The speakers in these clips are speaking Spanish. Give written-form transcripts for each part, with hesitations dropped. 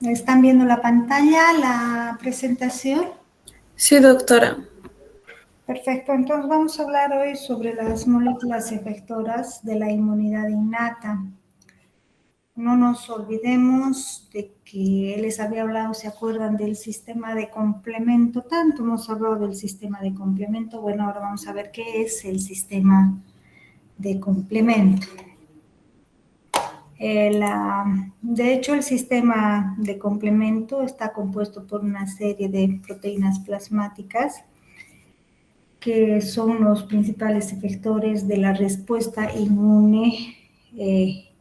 ¿Están viendo la pantalla, la presentación? Sí, doctora. Perfecto, entonces vamos a hablar hoy sobre las moléculas efectoras de la inmunidad innata. No nos olvidemos de que les había hablado, ¿se acuerdan del sistema de complemento? Tanto hemos hablado del sistema de complemento. Bueno, ahora vamos a ver qué es el sistema de complemento. De hecho, el sistema de complemento está compuesto por una serie de proteínas plasmáticas que son los principales efectores de la respuesta inmune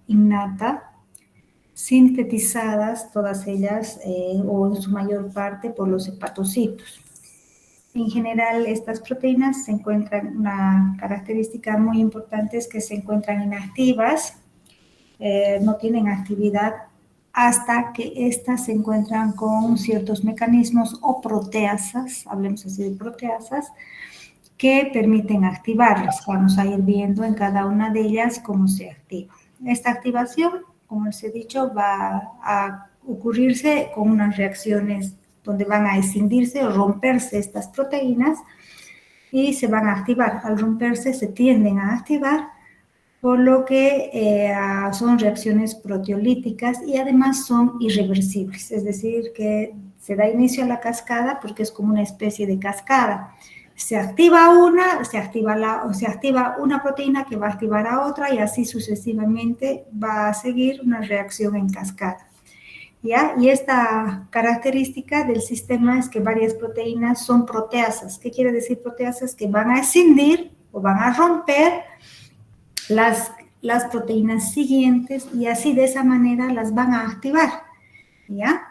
innata, sintetizadas todas ellas o en su mayor parte por los hepatocitos. En general, estas proteínas se encuentran, una característica muy importante es que se encuentran inactivas, no tienen actividad hasta que éstas se encuentran con ciertos mecanismos o proteasas, hablemos así de proteasas, que permiten activarlas. Vamos a ir viendo en cada una de ellas cómo se activa. Esta activación, como les he dicho, va a ocurrirse con unas reacciones donde van a escindirse o romperse estas proteínas y se van a activar. Al romperse se tienden a activar, por lo que son reacciones proteolíticas y además son irreversibles, es decir, que se da inicio a la cascada porque es como una especie de cascada. Se activa una, se activa una proteína que va a activar a otra y así sucesivamente va a seguir una reacción en cascada. ¿Ya? Y esta característica del sistema es que varias proteínas son proteasas. ¿Qué quiere decir proteasas? Que van a escindir o van a romper las proteínas siguientes y así de esa manera las van a activar, ¿ya?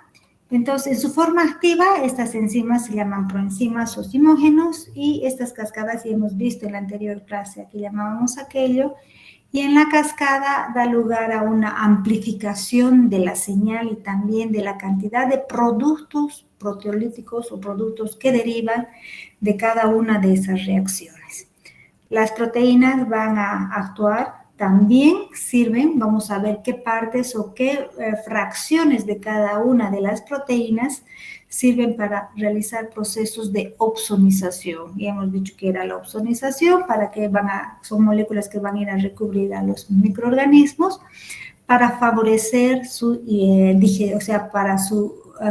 Entonces, en su forma activa, estas enzimas se llaman proenzimas o zimógenos y estas cascadas ya hemos visto en la anterior clase, aquí llamábamos aquello, y en la cascada da lugar a una amplificación de la señal y también de la cantidad de productos proteolíticos o productos que derivan de cada una de esas reacciones. Las proteínas van a actuar, también sirven, vamos a ver qué partes o qué fracciones de cada una de las proteínas sirven para realizar procesos de opsonización. Ya hemos dicho que era la opsonización, para que son moléculas que van a ir a recubrir a los microorganismos para favorecer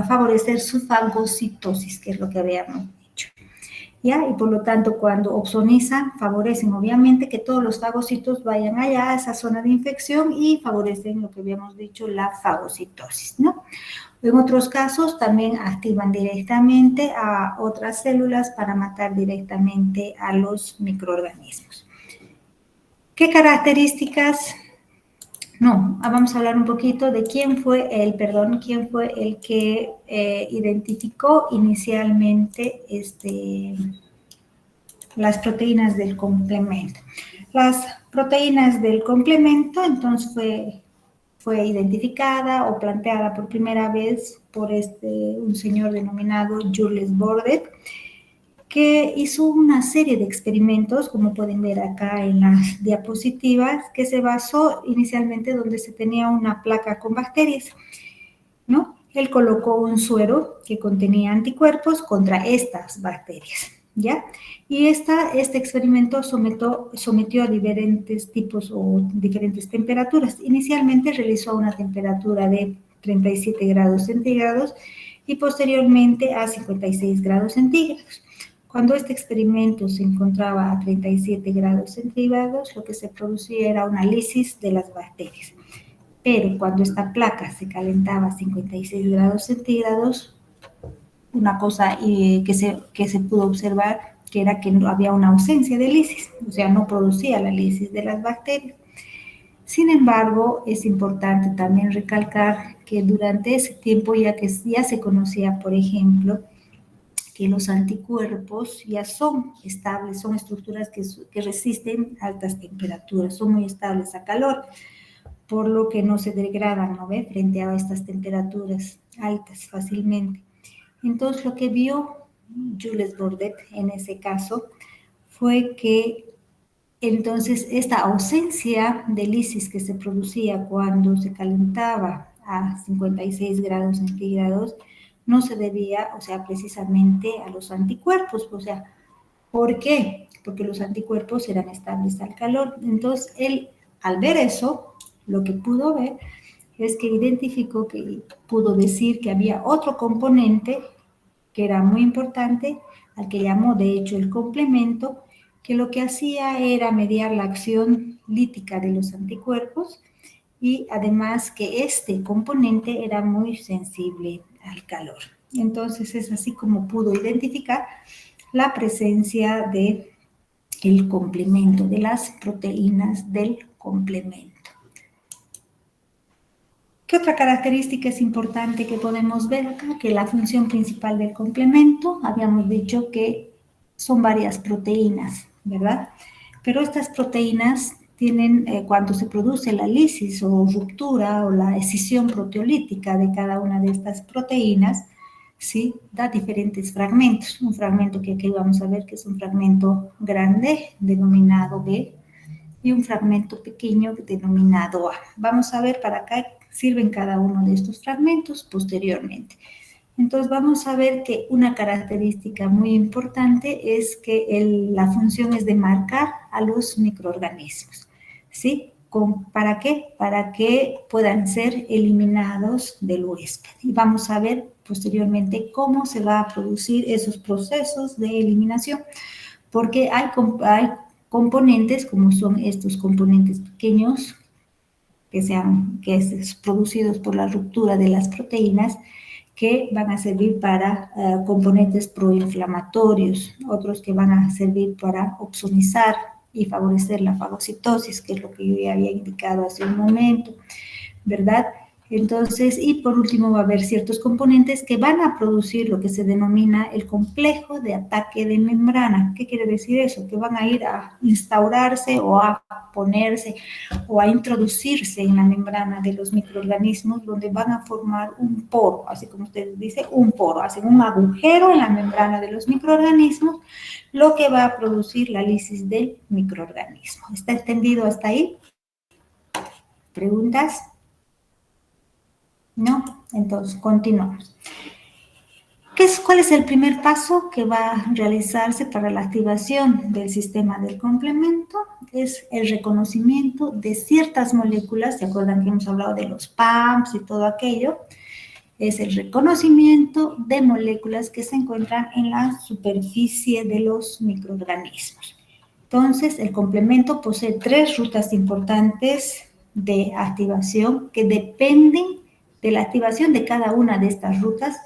favorecer su fagocitosis, que es lo que habíamos dicho. ¿Ya? Y por lo tanto, cuando opsonizan, favorecen obviamente que todos los fagocitos vayan allá a esa zona de infección y favorecen lo que habíamos dicho, la fagocitosis, ¿no? En otros casos también activan directamente a otras células para matar directamente a los microorganismos. ¿Qué características? No, vamos a hablar un poquito de quién fue el que identificó inicialmente las proteínas del complemento. Las proteínas del complemento, entonces, fue identificada o planteada por primera vez por un señor denominado Jules Bordet, que hizo una serie de experimentos, como pueden ver acá en las diapositivas, que se basó inicialmente donde se tenía una placa con bacterias, ¿no? Él colocó un suero que contenía anticuerpos contra estas bacterias, ¿ya? Y este experimento sometió a diferentes tipos o diferentes temperaturas. Inicialmente realizó una temperatura de 37 grados centígrados y posteriormente a 56 grados centígrados. Cuando este experimento se encontraba a 37 grados centígrados, lo que se producía era una lisis de las bacterias. Pero cuando esta placa se calentaba a 56 grados centígrados, una cosa que se pudo observar que era que no había una ausencia de lisis, o sea, no producía la lisis de las bacterias. Sin embargo, es importante también recalcar que durante ese tiempo ya se conocía, por ejemplo, que los anticuerpos ya son estables, son estructuras que resisten altas temperaturas, son muy estables a calor, por lo que no se degradan, ¿no ve?, frente a estas temperaturas altas fácilmente. Entonces, lo que vio Jules Bordet en ese caso fue que entonces esta ausencia de lisis que se producía cuando se calentaba a 56 grados centígrados, no se debía, o sea, precisamente a los anticuerpos, o sea, ¿por qué? Porque los anticuerpos eran estables al calor. Entonces, él, al ver eso, lo que pudo ver es que identificó que pudo decir que había otro componente que era muy importante, al que llamó de hecho el complemento, que lo que hacía era mediar la acción lítica de los anticuerpos y además que este componente era muy sensible al calor. Entonces es así como pudo identificar la presencia de el complemento, de las proteínas del complemento. ¿Qué otra característica es importante que podemos ver acá? Que la función principal del complemento, habíamos dicho que son varias proteínas, ¿verdad? Pero estas proteínas tienen, cuando se produce la lisis o ruptura o la escisión proteolítica de cada una de estas proteínas, ¿sí? Da diferentes fragmentos. Un fragmento que aquí vamos a ver que es un fragmento grande denominado B y un fragmento pequeño denominado A. Vamos a ver para qué sirven cada uno de estos fragmentos posteriormente. Entonces vamos a ver que una característica muy importante es que la función es de marcar a los microorganismos, ¿sí? ¿Para qué? Para que puedan ser eliminados del huésped. Y vamos a ver posteriormente cómo se va a producir esos procesos de eliminación, porque hay componentes, como son estos componentes pequeños, que es producidos por la ruptura de las proteínas, que van a servir para componentes proinflamatorios, otros que van a servir para opsonizar y favorecer la fagocitosis, que es lo que yo ya había indicado hace un momento, ¿verdad? Entonces, y por último va a haber ciertos componentes que van a producir lo que se denomina el complejo de ataque de membrana. ¿Qué quiere decir eso? Que van a ir a instaurarse o a ponerse o a introducirse en la membrana de los microorganismos, donde van a formar un poro, así como usted dice, un poro, hacen un agujero en la membrana de los microorganismos, lo que va a producir la lisis del microorganismo. ¿Está entendido hasta ahí? ¿Preguntas? ¿No? Entonces, continuamos. ¿Cuál es el primer paso que va a realizarse para la activación del sistema del complemento? Es el reconocimiento de ciertas moléculas. ¿Se acuerdan que hemos hablado de los PAMPs y todo aquello? Es el reconocimiento de moléculas que se encuentran en la superficie de los microorganismos. Entonces, el complemento posee 3 rutas importantes de activación que dependen de la activación de cada una de estas rutas,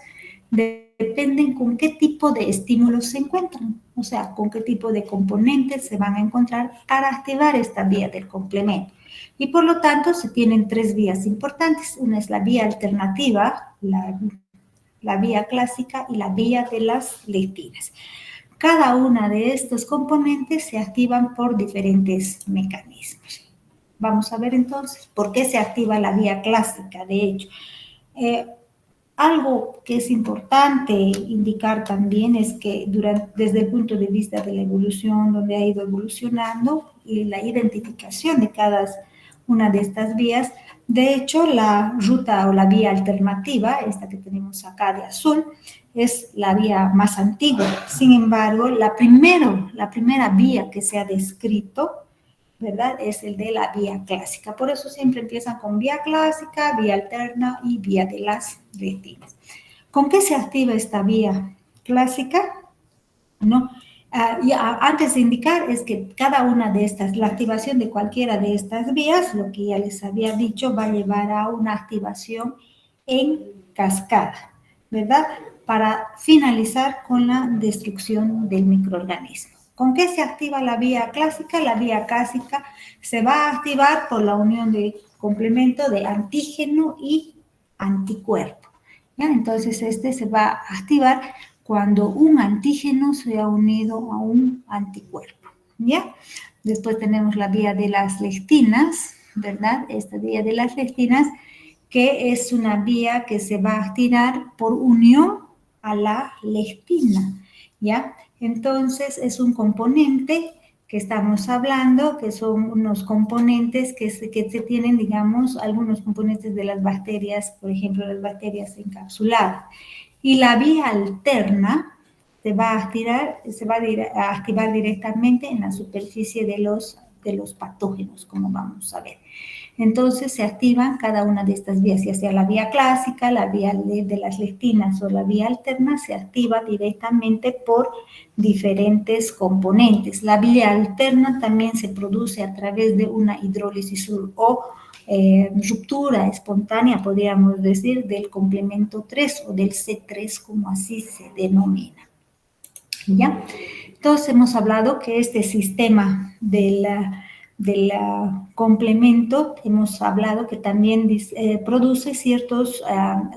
dependen con qué tipo de estímulos se encuentran, o sea, con qué tipo de componentes se van a encontrar para activar esta vía del complemento. Y por lo tanto, se tienen 3 vías importantes. Una es la vía alternativa, la vía clásica y la vía de las lectinas. Cada una de estos componentes se activan por diferentes mecanismos. Vamos a ver entonces por qué se activa la vía clásica. De hecho, algo que es importante indicar también es que desde el punto de vista de la evolución, donde ha ido evolucionando y la identificación de cada una de estas vías, de hecho la ruta o la vía alternativa, esta que tenemos acá de azul, es la vía más antigua. Sin embargo, la primera vía que se ha descrito, ¿verdad? Es el de la vía clásica. Por eso siempre empiezan con vía clásica, vía alterna y vía de las lectinas. ¿Con qué se activa esta vía clásica? ¿No? Antes de indicar es que cada una de estas, la activación de cualquiera de estas vías, lo que ya les había dicho, va a llevar a una activación en cascada, ¿verdad? Para finalizar con la destrucción del microorganismo. ¿Con qué se activa la vía clásica? La vía clásica se va a activar por la unión de complemento de antígeno y anticuerpo. ¿Ya? Entonces, este se va a activar cuando un antígeno se ha unido a un anticuerpo. ¿Ya? Después tenemos la vía de las lectinas, ¿verdad? Esta vía de las lectinas, que es una vía que se va a activar por unión a la lectina, ¿ya? Entonces, es un componente que estamos hablando, que son unos componentes que se tienen, digamos, algunos componentes de las bacterias, por ejemplo, las bacterias encapsuladas. Y la vía alterna se va a activar directamente en la superficie de los patógenos, como vamos a ver. Entonces se activan cada una de estas vías, ya sea la vía clásica, la vía de las lectinas o la vía alterna, se activa directamente por diferentes componentes. La vía alterna también se produce a través de una hidrólisis o ruptura espontánea, podríamos decir, del complemento 3 o del C3, como así se denomina. ¿Ya? Entonces hemos hablado que este sistema del complemento, hemos hablado que también produce ciertos,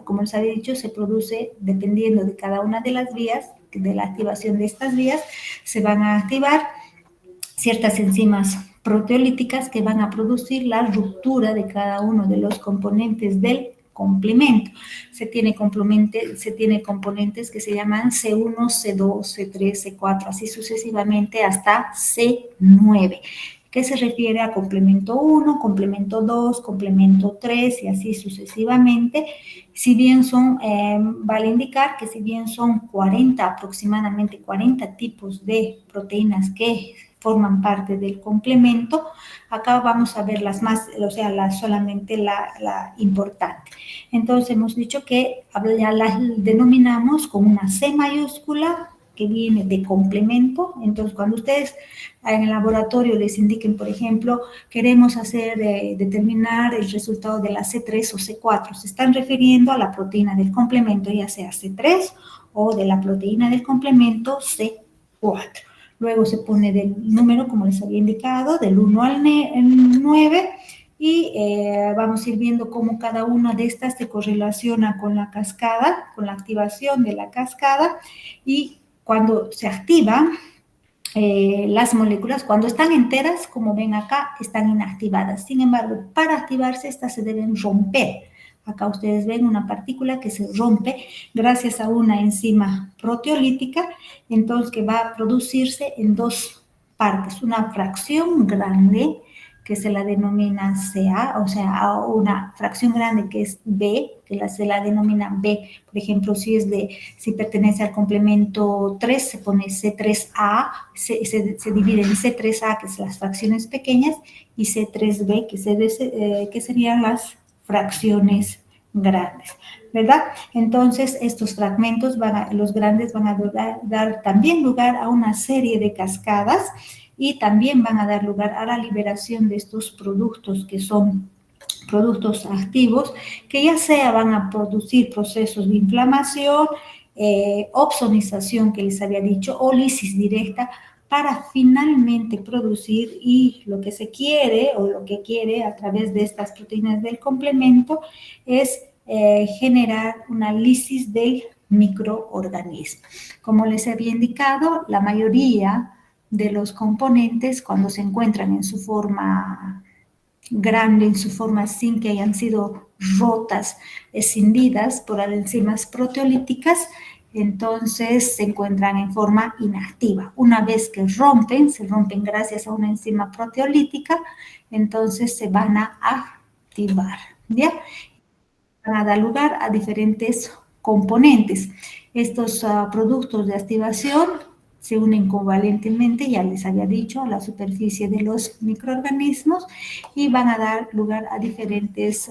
como les había dicho, se produce dependiendo de cada una de las vías, de la activación de estas vías, se van a activar ciertas enzimas proteolíticas que van a producir la ruptura de cada uno de los componentes del complemento. Se tiene componentes que se llaman C1, C2, C3, C4, así sucesivamente hasta C9, que se refiere a complemento 1, complemento 2, complemento 3 y así sucesivamente. Si bien son, vale indicar que si bien son 40, aproximadamente 40 tipos de proteínas que forman parte del complemento, acá vamos a ver las más, o sea, solamente la importante. Entonces hemos dicho que ya las denominamos con una C mayúscula, que viene de complemento. Entonces, cuando ustedes en el laboratorio les indiquen, por ejemplo, queremos determinar el resultado de la C3 o C4, se están refiriendo a la proteína del complemento, ya sea C3 o de la proteína del complemento C4. Luego se pone del número, como les había indicado, del 1 al 9, y vamos a ir viendo cómo cada una de estas se correlaciona con la cascada, con la activación de la cascada, y cuando se activan las moléculas, cuando están enteras, como ven acá, están inactivadas. Sin embargo, para activarse, estas se deben romper. Acá ustedes ven una partícula que se rompe gracias a una enzima proteolítica, entonces que va a producirse en dos partes. Una fracción grande, que se la denomina CA, o sea, una fracción grande que es B, que se la denomina B. Por ejemplo, si pertenece al complemento 3, se pone C3A, se divide en C3A, que son las fracciones pequeñas, y C3B, que serían las fracciones grandes, ¿verdad? Entonces, estos fragmentos, los grandes, van a dar también lugar a una serie de cascadas, y también van a dar lugar a la liberación de estos productos que son productos activos, que ya sea van a producir procesos de inflamación, opsonización que les había dicho, o lisis directa, para finalmente producir, y lo que se quiere o lo que quiere a través de estas proteínas del complemento es generar una lisis del microorganismo. Como les había indicado, la mayoría de los componentes, cuando se encuentran en su forma grande, en su forma sin que hayan sido rotas, escindidas por enzimas proteolíticas, entonces se encuentran en forma inactiva. Una vez que se rompen gracias a una enzima proteolítica, entonces se van a activar, ¿ya? Van a dar lugar a diferentes componentes. Estos productos de activación se unen covalentemente, ya les había dicho, a la superficie de los microorganismos, y van a dar lugar a diferentes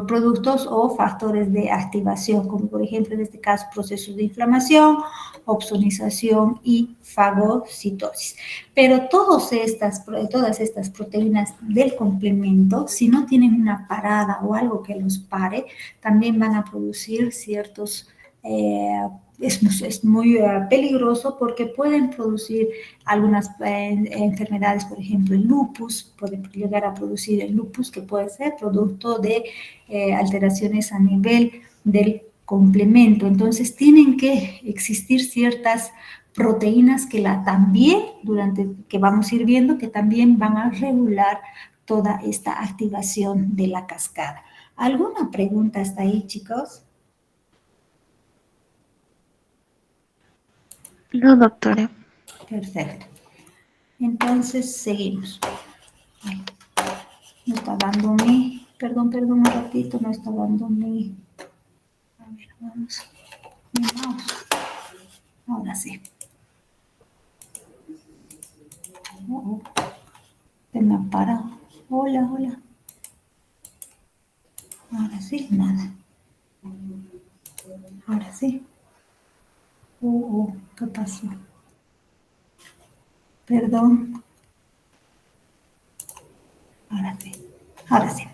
productos o factores de activación, como por ejemplo en este caso procesos de inflamación, opsonización y fagocitosis. Pero todas estas proteínas del complemento, si no tienen una parada o algo que los pare, también van a producir ciertos es muy peligroso, porque pueden producir algunas enfermedades, por ejemplo el lupus, pueden llegar a producir el lupus, que puede ser producto de alteraciones a nivel del complemento. Entonces tienen que existir ciertas proteínas que que vamos a ir viendo, que también van a regular toda esta activación de la cascada. ¿Alguna pregunta hasta ahí, chicos? No, doctora. Perfecto. Entonces, seguimos. Ay, no está dando mi, perdón, un ratito, no está dando mi, a ver, vamos, mi mouse. Ahora sí. Se me ha parado. Hola, hola. Ahora sí, nada. Ahora sí. ¿Qué pasó? Perdón. Ahora sí. Ahora sí.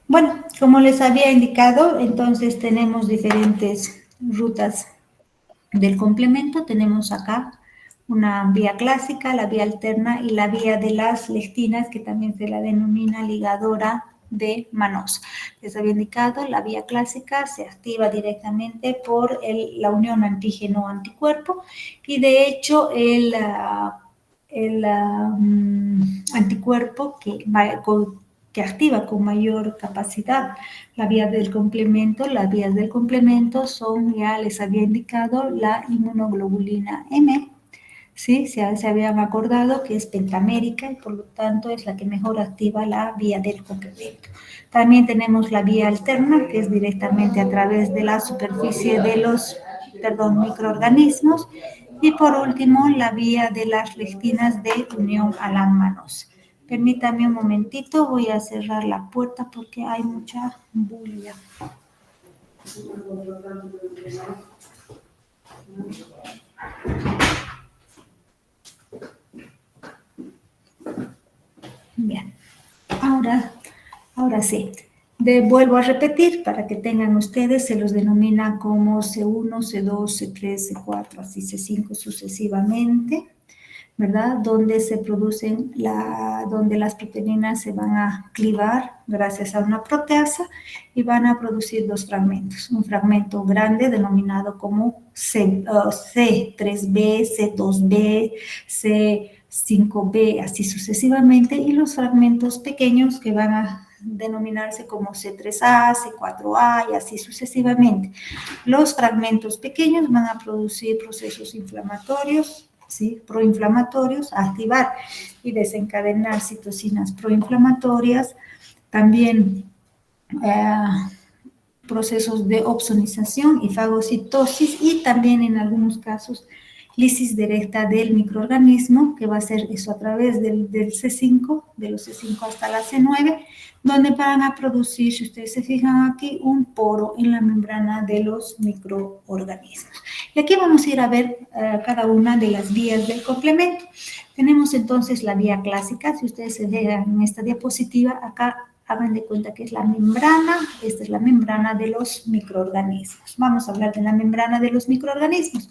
Bueno, como les había indicado, entonces tenemos diferentes rutas del complemento. Tenemos acá una vía clásica, la vía alterna y la vía de las lectinas, que también se la denomina ligadora de Manoss. Les había indicado, la vía clásica se activa directamente por la unión antígeno-anticuerpo y de hecho el anticuerpo que activa con mayor capacidad la vía del complemento. Las vías del complemento son, ya les había indicado, la inmunoglobulina M, ¿sí? Se habían acordado que es pentamérica y por lo tanto es la que mejor activa la vía del complemento. También tenemos la vía alterna, que es directamente a través de la superficie de los, microorganismos. Y por último, la vía de las lectinas de unión a la Manoss. Permítame un momentito, voy a cerrar la puerta porque hay mucha bulla. Bien, ahora sí. Vuelvo a repetir para que tengan ustedes, se los denomina como C1, C2, C3, C4, así C5 sucesivamente, ¿verdad? Donde se producen, donde las proteínas se van a clivar gracias a una proteasa y van a producir dos fragmentos. Un fragmento grande denominado como C3b, C2b, C5b, así sucesivamente, y los fragmentos pequeños que van a denominarse como C3A, C4A y así sucesivamente. Los fragmentos pequeños van a producir procesos inflamatorios, ¿sí? Proinflamatorios, activar y desencadenar citocinas proinflamatorias, también procesos de opsonización y fagocitosis y también en algunos casos lisis directa del microorganismo, que va a ser eso a través del C5, de los C5 hasta la C9, donde van a producir, si ustedes se fijan aquí, un poro en la membrana de los microorganismos. Y aquí vamos a ir a ver cada una de las vías del complemento. Tenemos entonces la vía clásica. Si ustedes se fijan en esta diapositiva, acá hagan de cuenta que es la membrana, esta es la membrana de los microorganismos. Vamos a hablar de la membrana de los microorganismos.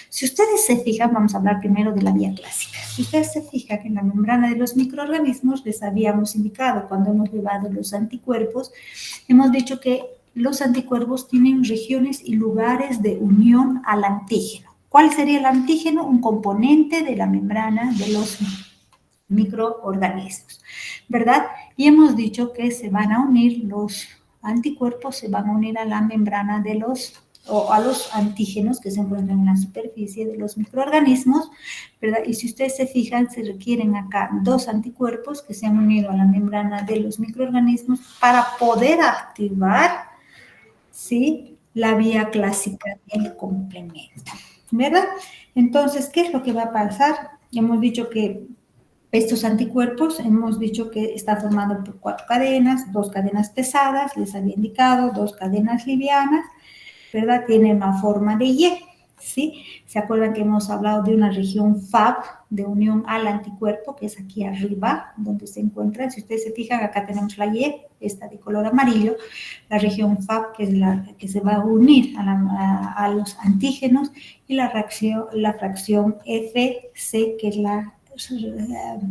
Si ustedes se fijan, vamos a hablar primero de la vía clásica. Si ustedes se fijan que en la membrana de los microorganismos, les habíamos indicado cuando hemos llevado los anticuerpos, hemos dicho que los anticuerpos tienen regiones y lugares de unión al antígeno. ¿Cuál sería el antígeno? Un componente de la membrana de los microorganismos, ¿verdad? Y hemos dicho que se van a unir los anticuerpos, se van a unir a la membrana de a los antígenos que se encuentran en la superficie de los microorganismos, ¿verdad? Y si ustedes se fijan, se requieren acá dos anticuerpos que se han unido a la membrana de los microorganismos para poder activar, ¿sí?, la vía clásica del complemento, ¿verdad? Entonces, ¿qué es lo que va a pasar? Hemos dicho que estos anticuerpos, hemos dicho que está formado por 4 cadenas, 2 cadenas pesadas, les había indicado, 2 cadenas livianas, ¿verdad? Tiene una forma de Y, ¿sí? ¿Se acuerdan que hemos hablado de una región FAB, de unión al anticuerpo, que es aquí arriba, donde se encuentra? Si ustedes se fijan, acá tenemos la Y, esta de color amarillo, la región FAB, que es la que se va a unir a los antígenos, y la fracción FC, que es la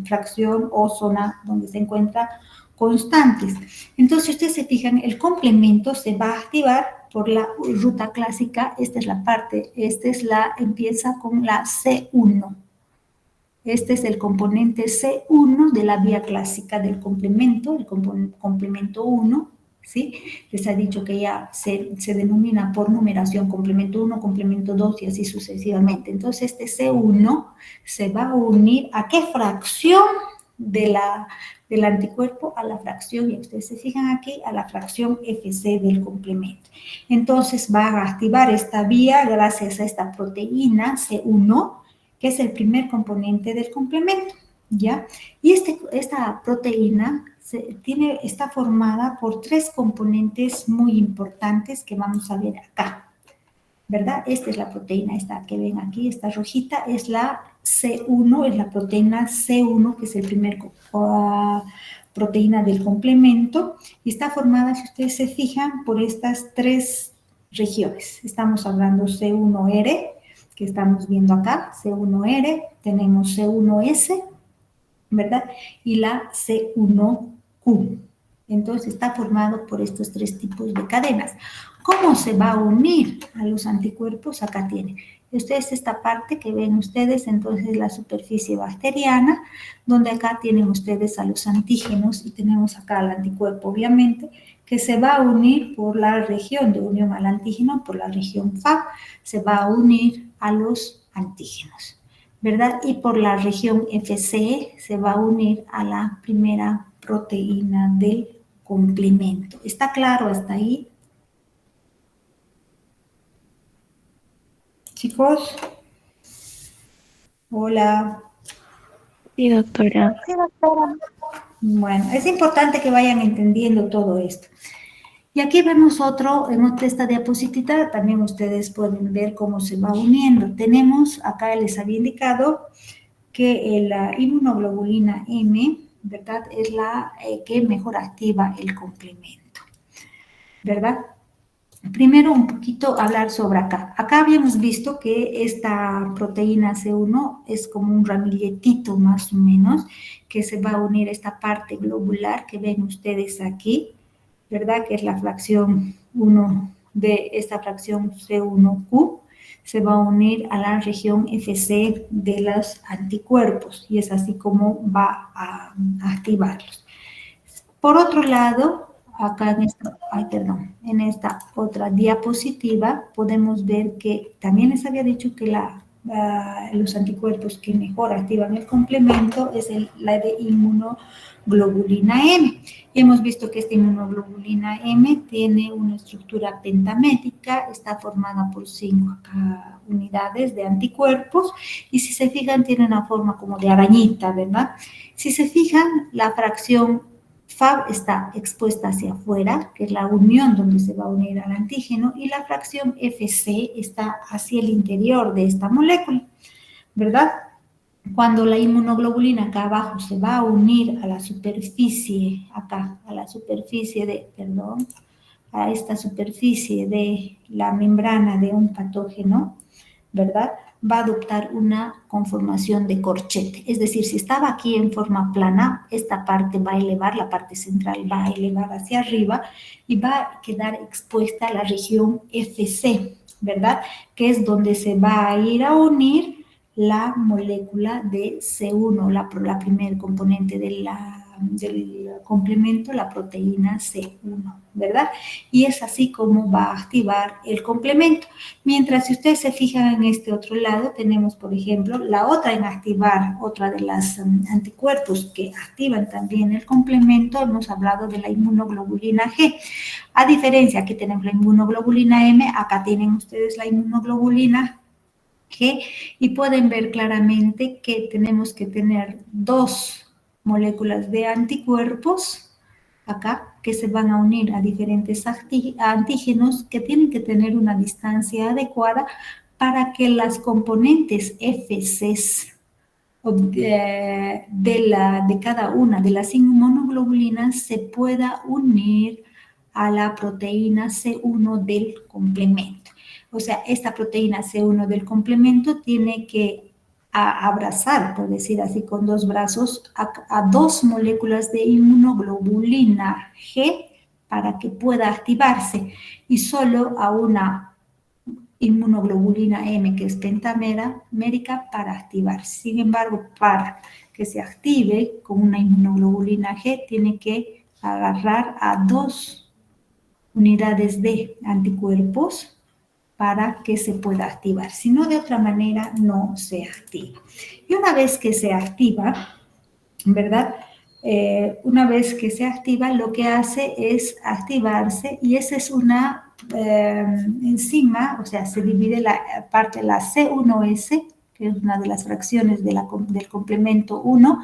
fracción o zona donde se encuentran constantes. Entonces, si ustedes se fijan, el complemento se va a activar por la ruta clásica. Esta es la parte, empieza con la C1. Este es el componente C1 de la vía clásica del complemento, el complemento 1, ¿sí? Les ha dicho que ya se denomina por numeración complemento 1, complemento 2 y así sucesivamente. Entonces, este C1 se va a unir ¿a qué fracción del anticuerpo? A la fracción, y ustedes se fijan aquí, a la fracción FC del complemento. Entonces, va a activar esta vía gracias a esta proteína C1, que es el primer componente del complemento, ¿ya? Y esta proteína está formada por 3 componentes muy importantes que vamos a ver acá, ¿verdad? Esta es la proteína, esta que ven aquí, esta rojita, es la C1, es la proteína C1, que es el primer proteína del complemento, y está formada, si ustedes se fijan, por estas 3 regiones. Estamos hablando C1R, que estamos viendo acá, C1R, tenemos C1S, ¿verdad? Y la C1Q. Entonces está formado por estos 3 tipos de cadenas. ¿Cómo se va a unir a los anticuerpos? Acá tienen. Ustedes esta parte que ven ustedes, entonces la superficie bacteriana, donde acá tienen ustedes a los antígenos y tenemos acá al anticuerpo, obviamente, que se va a unir por la región de unión al antígeno, por la región FA, se va a unir a los antígenos, ¿verdad? Y por la región FC se va a unir a la primera proteína del complemento. ¿Está claro hasta ahí? Chicos, hola. Sí, doctora. Sí, doctora. Bueno, es importante que vayan entendiendo todo esto. Y aquí vemos en esta diapositiva, también ustedes pueden ver cómo se va uniendo. Tenemos, acá les había indicado que la inmunoglobulina M, ¿verdad? Es la que mejor activa el complemento, ¿verdad? Primero un poquito hablar sobre acá. Acá habíamos visto que esta proteína C1 es como un ramilletito más o menos, que se va a unir a esta parte globular que ven ustedes aquí, ¿verdad? Que es la fracción 1 de esta fracción C1Q, se va a unir a la región FC de los anticuerpos y es así como va a activarlos. Por otro lado, acá en esta otra diapositiva podemos ver que también les había dicho que los anticuerpos que mejor activan el complemento es la de inmunoglobulina M. Hemos visto que esta inmunoglobulina M tiene una estructura pentamétrica, está formada por 5 unidades de anticuerpos y si se fijan tiene una forma como de arañita, ¿verdad? Si se fijan, la fracción FAB está expuesta hacia afuera, que es la unión donde se va a unir al antígeno, y la fracción FC está hacia el interior de esta molécula, ¿verdad? Cuando la inmunoglobulina acá abajo se va a unir a la superficie, acá, a la superficie a esta superficie de la membrana de un patógeno, ¿verdad? Va a adoptar una conformación de corchete. Es decir, si estaba aquí en forma plana, esta parte va a elevar, la parte central va a elevar hacia arriba y va a quedar expuesta a la región FC, ¿verdad? Que es donde se va a ir a unir la molécula de C1, la primer componente del complemento, la proteína C1, ¿verdad? Y es así como va a activar el complemento. Mientras, si ustedes se fijan en este otro lado, tenemos, por ejemplo, la otra en activar, otra de las anticuerpos que activan también el complemento, hemos hablado de la inmunoglobulina G. A diferencia, aquí tenemos la inmunoglobulina M, acá tienen ustedes la inmunoglobulina G, y pueden ver claramente que tenemos que tener 2 moléculas de anticuerpos acá que se van a unir a diferentes antígenos que tienen que tener una distancia adecuada para que las componentes FCs de cada una de las inmunoglobulinas se pueda unir a la proteína C1 del complemento. O sea, esta proteína C1 del complemento tiene que abrazar, por decir así, con 2 brazos a 2 moléculas de inmunoglobulina G para que pueda activarse y solo a una inmunoglobulina M, que es pentamérica, para activarse. Sin embargo, para que se active con una inmunoglobulina G, tiene que agarrar a 2 unidades de anticuerpos para que se pueda activar. Si no, de otra manera no se activa. Y una vez que se activa, ¿verdad? Una vez que se activa, lo que hace es activarse y esa es una enzima, o sea, se divide la parte, la C1S, que es una de las fracciones del complemento 1,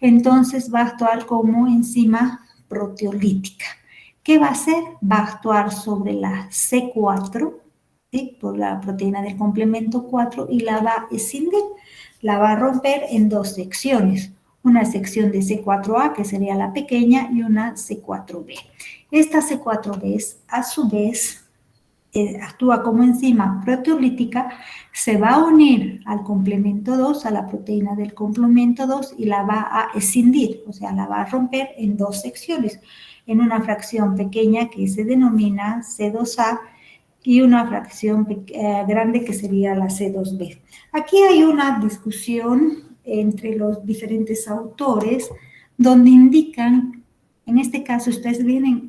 entonces va a actuar como enzima proteolítica. ¿Qué va a hacer? Va a actuar sobre la C4, ¿sí? Por la proteína del complemento 4 y la va a escindir, la va a romper en dos secciones. Una sección de C4A, que sería la pequeña, y una C4B. Esta C4B, a su vez, actúa como enzima proteolítica, se va a unir al complemento 2, a la proteína del complemento 2, y la va a escindir, o sea, la va a romper en dos secciones, en una fracción pequeña que se denomina C2A, y una fracción grande que sería la C2B. Aquí hay una discusión entre los diferentes autores donde indican, en este caso ustedes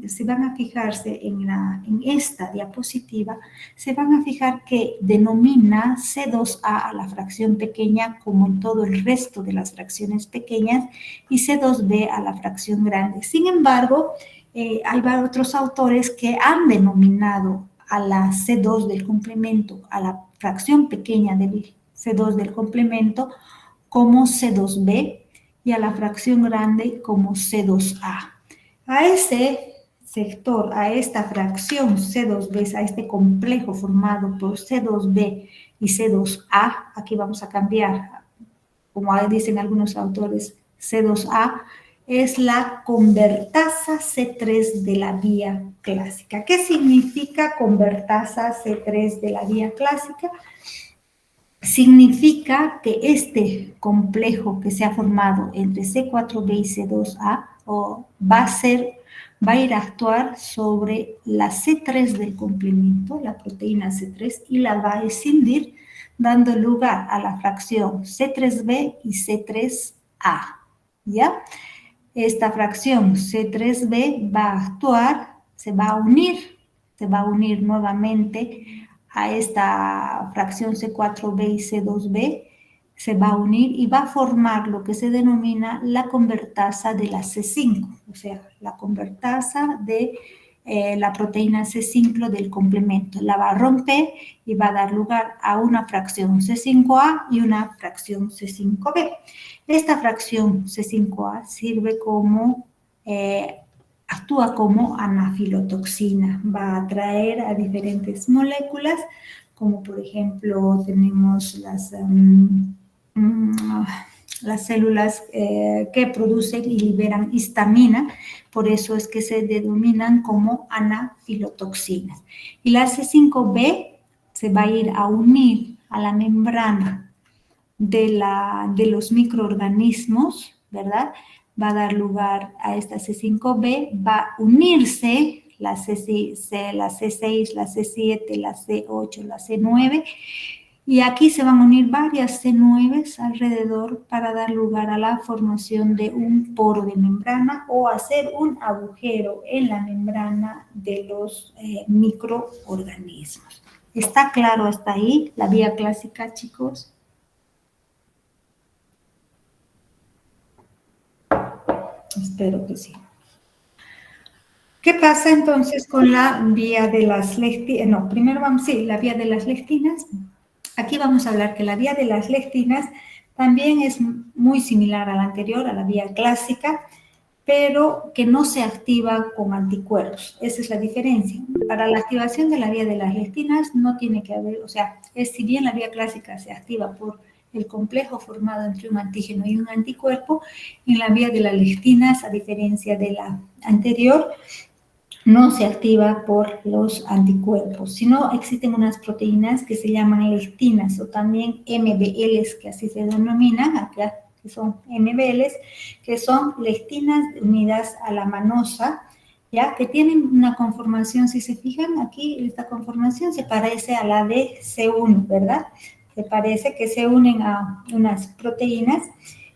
se van a fijarse en esta diapositiva, se van a fijar que denomina C2A a la fracción pequeña como en todo el resto de las fracciones pequeñas y C2B a la fracción grande. Sin embargo, hay otros autores que han denominado a la C2 del complemento, a la fracción pequeña del C2 del complemento como C2B y a la fracción grande como C2A. A ese sector, a esta fracción C2B, a este complejo formado por C2B y C2A, aquí vamos a cambiar, como dicen algunos autores, C2A, es la convertasa C3 de la vía clásica. ¿Qué significa convertasa C3 de la vía clásica? Significa que este complejo que se ha formado entre C4B y C2A va a ir a actuar sobre la C3 del complemento, la proteína C3, y la va a escindir, dando lugar a la fracción C3B y C3A, ¿ya? Esta fracción C3B va a actuar, se va a unir nuevamente a esta fracción C4B y C2B, se va a unir y va a formar lo que se denomina la convertasa de la C5, o sea, la convertasa de la proteína C5 del complemento. La va a romper y va a dar lugar a una fracción C5A y una fracción C5B. Esta fracción C5A sirve como, actúa como anafilotoxina, va a atraer a diferentes moléculas, como por ejemplo tenemos las células que producen y liberan histamina, por eso es que se denominan como anafilotoxinas. Y la C5B se va a ir a unir a la membrana de los microorganismos, ¿verdad? Va a dar lugar a esta C5B, va a unirse la C6, la C7, la C8, la C9, y aquí se van a unir varias C9 alrededor para dar lugar a la formación de un poro de membrana o hacer un agujero en la membrana de los microorganismos. ¿Está claro hasta ahí la vía clásica, chicos? Espero que sí. ¿Qué pasa entonces con la vía de las lectinas? No, primero vamos, sí, la vía de las lectinas. Aquí vamos a hablar que la vía de las lectinas también es muy similar a la anterior, a la vía clásica, pero que no se activa con anticuerpos. Esa es la diferencia. Para la activación de la vía de las lectinas no tiene que haber, o sea, si bien la vía clásica se activa por el complejo formado entre un antígeno y un anticuerpo, en la vía de las lectinas, a diferencia de la anterior, no se activa por los anticuerpos, sino existen unas proteínas que se llaman lectinas o también MBLs, que así se denominan, acá que son MBLs, que son lectinas unidas a la manosa, ya que tienen una conformación, si se fijan aquí, esta conformación se parece a la de C1, ¿verdad? Se parece que se unen a unas proteínas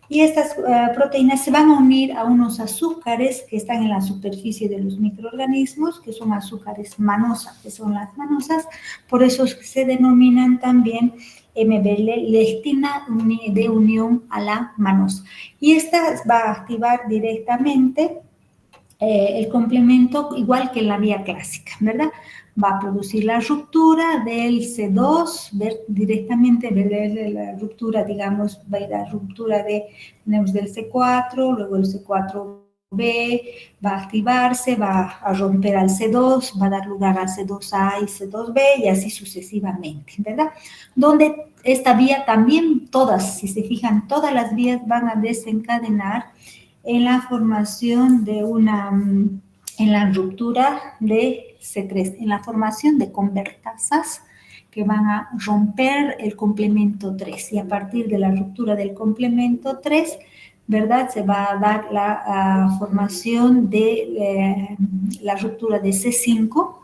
Y estas proteínas se van a unir a unos azúcares que están en la superficie de los microorganismos, que son azúcares manosa, que son las manosas, por eso se denominan también MBL, lectina de unión a la manosa. Y esta va a activar directamente el complemento igual que en la vía clásica, ¿verdad? Va a producir la ruptura del C2, directamente de la ruptura, digamos, va a ir a la ruptura tenemos del C4, luego el C4B va a activarse, va a romper al C2, va a dar lugar al C2A y C2B y así sucesivamente, ¿verdad? Donde esta vía también, todas, si se fijan, todas las vías van a desencadenar en la formación de en la ruptura de C3, en la formación de convertasas que van a romper el complemento 3 y a partir de la ruptura del complemento 3, ¿verdad? Se va a dar la formación de la ruptura de C5,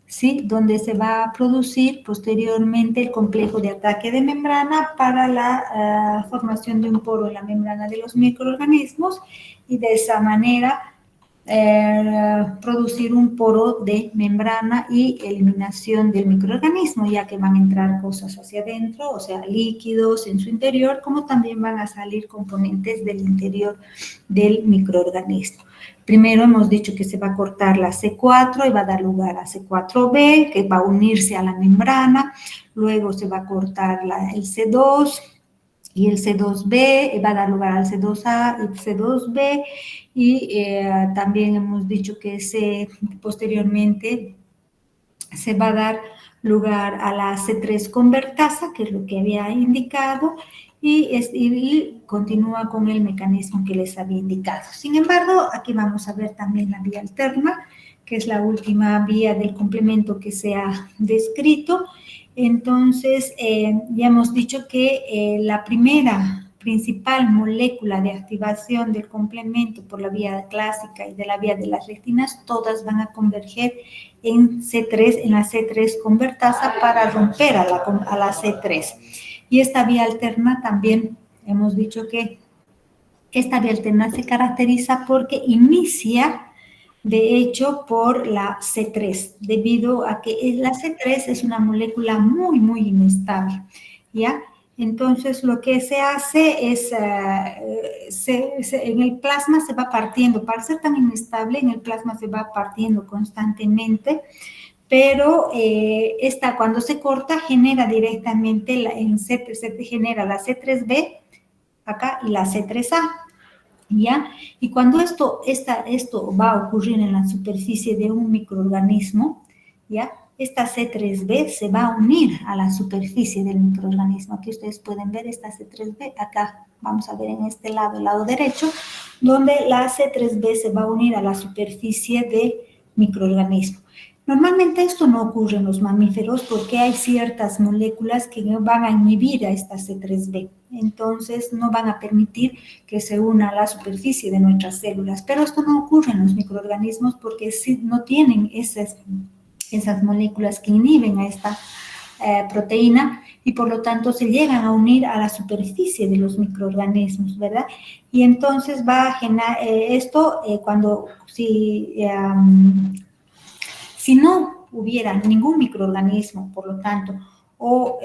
¿sí? Donde se va a producir posteriormente el complejo de ataque de membrana para la formación de un poro en la membrana de los microorganismos y de esa manera producir un poro de membrana y eliminación del microorganismo, ya que van a entrar cosas hacia adentro, o sea, líquidos en su interior, como también van a salir componentes del interior del microorganismo. Primero hemos dicho que se va a cortar la C4 y va a dar lugar a C4B, que va a unirse a la membrana. Luego se va a cortar el C2 y el C2B, va a dar lugar al C2A y C2B. Y también hemos dicho que posteriormente se va a dar lugar a la C3 convertasa, que es lo que había indicado, y continúa con el mecanismo que les había indicado. Sin embargo, aquí vamos a ver también la vía alterna, que es la última vía del complemento que se ha descrito. Entonces, ya hemos dicho que la primera principal molécula de activación del complemento por la vía clásica y de la vía de las retinas, todas van a converger en C3, en la C3 convertasa para romper a la C3. Y esta vía alterna también hemos dicho que esta vía alterna se caracteriza porque inicia, de hecho, por la C3, debido a que la C3 es una molécula muy, muy inestable, ¿ya? Entonces, lo que se hace es, en el plasma se va partiendo, para ser tan inestable, en el plasma se va partiendo constantemente, pero cuando se corta genera directamente, se genera la C3B acá y la C3A, ¿ya? Y cuando esto va a ocurrir en la superficie de un microorganismo, ¿ya? Esta C3B se va a unir a la superficie del microorganismo. Aquí ustedes pueden ver esta C3B, acá vamos a ver en este lado, el lado derecho, donde la C3B se va a unir a la superficie del microorganismo. Normalmente esto no ocurre en los mamíferos porque hay ciertas moléculas que van a inhibir a esta C3B, entonces no van a permitir que se una a la superficie de nuestras células, pero esto no ocurre en los microorganismos porque no tienen esas moléculas que inhiben a esta proteína y por lo tanto se llegan a unir a la superficie de los microorganismos, ¿verdad? Y entonces va a generar esto si no hubiera ningún microorganismo, por lo tanto, o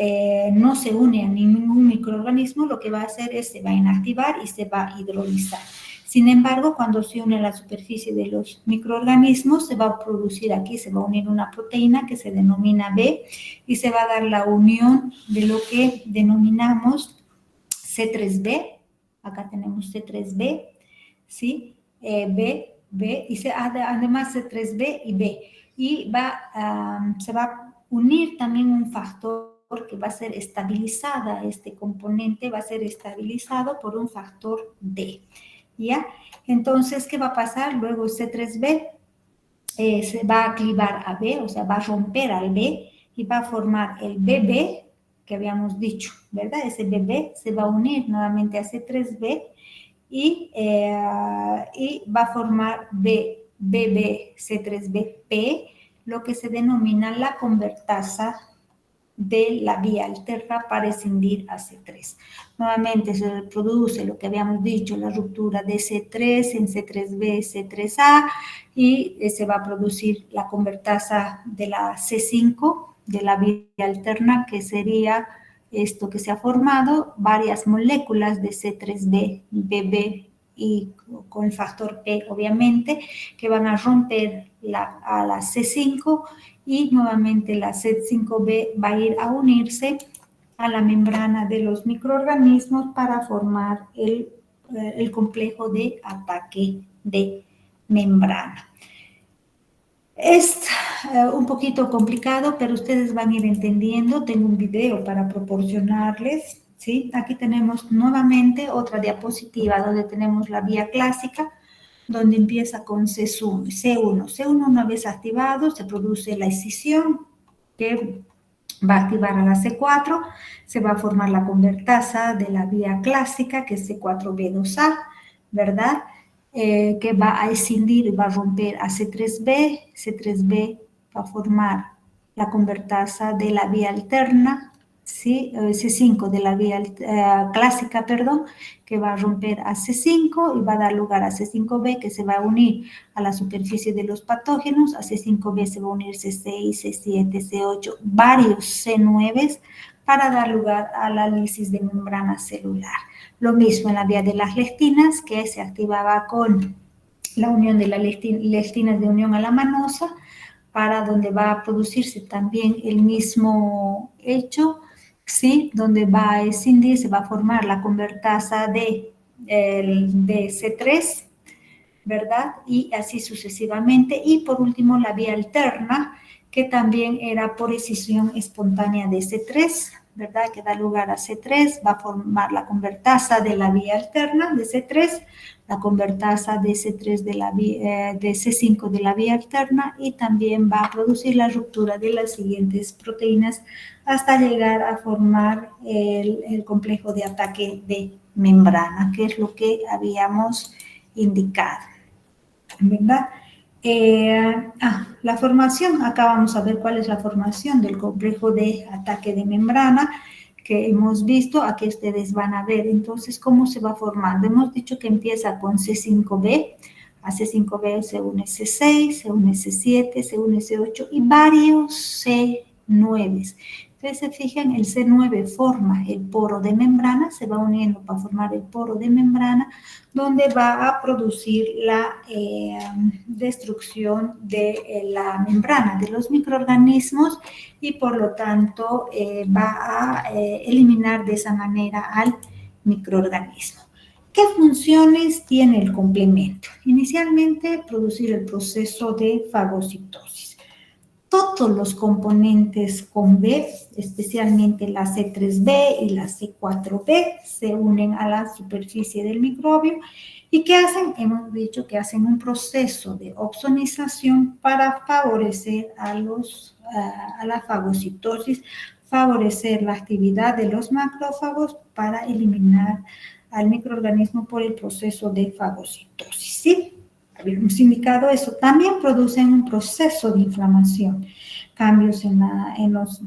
no se une a ningún microorganismo, lo que va a hacer es se va a inactivar y se va a hidrolizar. Sin embargo, cuando se une a la superficie de los microorganismos, se va a producir aquí, se va a unir una proteína que se denomina B y se va a dar la unión de lo que denominamos C3B. Acá tenemos C3B, ¿sí? B, y además C3B y B. Y se va a unir también un factor que va a ser estabilizada, este componente va a ser estabilizado por un factor D, ¿ya? Entonces, ¿qué va a pasar? Luego C3B se va a clivar a B, o sea, va a romper al B y va a formar el BB que habíamos dicho, ¿verdad? Ese BB se va a unir nuevamente a C3B y va a formar BB C3BP, lo que se denomina la convertasa de la vía alterna para escindir a C3. Nuevamente se produce lo que habíamos dicho, la ruptura de C3 en C3b, C3a, y se va a producir la convertasa de la C5 de la vía alterna, que sería esto que se ha formado, varias moléculas de C3b, BB, y con el factor P, obviamente, que van a romper a la C5, y nuevamente la C5b va a ir a unirse a la membrana de los microorganismos para formar el complejo de ataque de membrana. Es un poquito complicado, pero ustedes van a ir entendiendo. Tengo un video para proporcionarles, ¿sí? Aquí tenemos nuevamente otra diapositiva donde tenemos la vía clásica, donde empieza con C1. C1 una vez activado, se produce la escisión que va a activar a la C4, se va a formar la convertasa de la vía clásica, que es C4B2A, ¿verdad? Que va a escindir y va a romper a C3B, C3B va a formar la convertasa de la vía alterna, ¿sí? C5 de la vía clásica, perdón, que va a romper a C5 y va a dar lugar a C5b, que se va a unir a la superficie de los patógenos. A C5b se va a unir C6, C7, C8, varios C9 para dar lugar a la lisis de membrana celular. Lo mismo en la vía de las lectinas, que se activaba con la unión de las lectinas de unión a la manosa, para donde va a producirse también el mismo hecho, ¿sí? Donde va a escindir, se va a formar la convertasa de C3, ¿verdad? Y así sucesivamente. Y por último, la vía alterna, que también era por escisión espontánea de C3, ¿verdad? Que da lugar a C3, va a formar la convertasa de la vía alterna de C3, la convertasa de C3 de C5 de la vía alterna, y también va a producir la ruptura de las siguientes proteínas hasta llegar a formar el complejo de ataque de membrana, que es lo que habíamos indicado, ¿verdad? La formación, acá vamos a ver cuál es la formación del complejo de ataque de membrana que hemos visto. Aquí ustedes van a ver entonces cómo se va formando. Hemos dicho que empieza con C5b, a C5b se une C6, se une C7, se une C8 y varios C9. Entonces se fijan, el C9 forma el poro de membrana, se va uniendo para formar el poro de membrana, donde va a producir la destrucción de la membrana de los microorganismos, y por lo tanto va a eliminar de esa manera al microorganismo. ¿Qué funciones tiene el complemento? Inicialmente, producir el proceso de fagocitosis. Todos los componentes con B, especialmente la C3b y la C4b, se unen a la superficie del microbio. ¿Y qué hacen? Hemos dicho que hacen un proceso de opsonización para favorecer a la fagocitosis, favorecer la actividad de los macrófagos para eliminar al microorganismo por el proceso de fagocitosis, ¿sí? Habíamos indicado eso. También producen un proceso de inflamación, cambios en los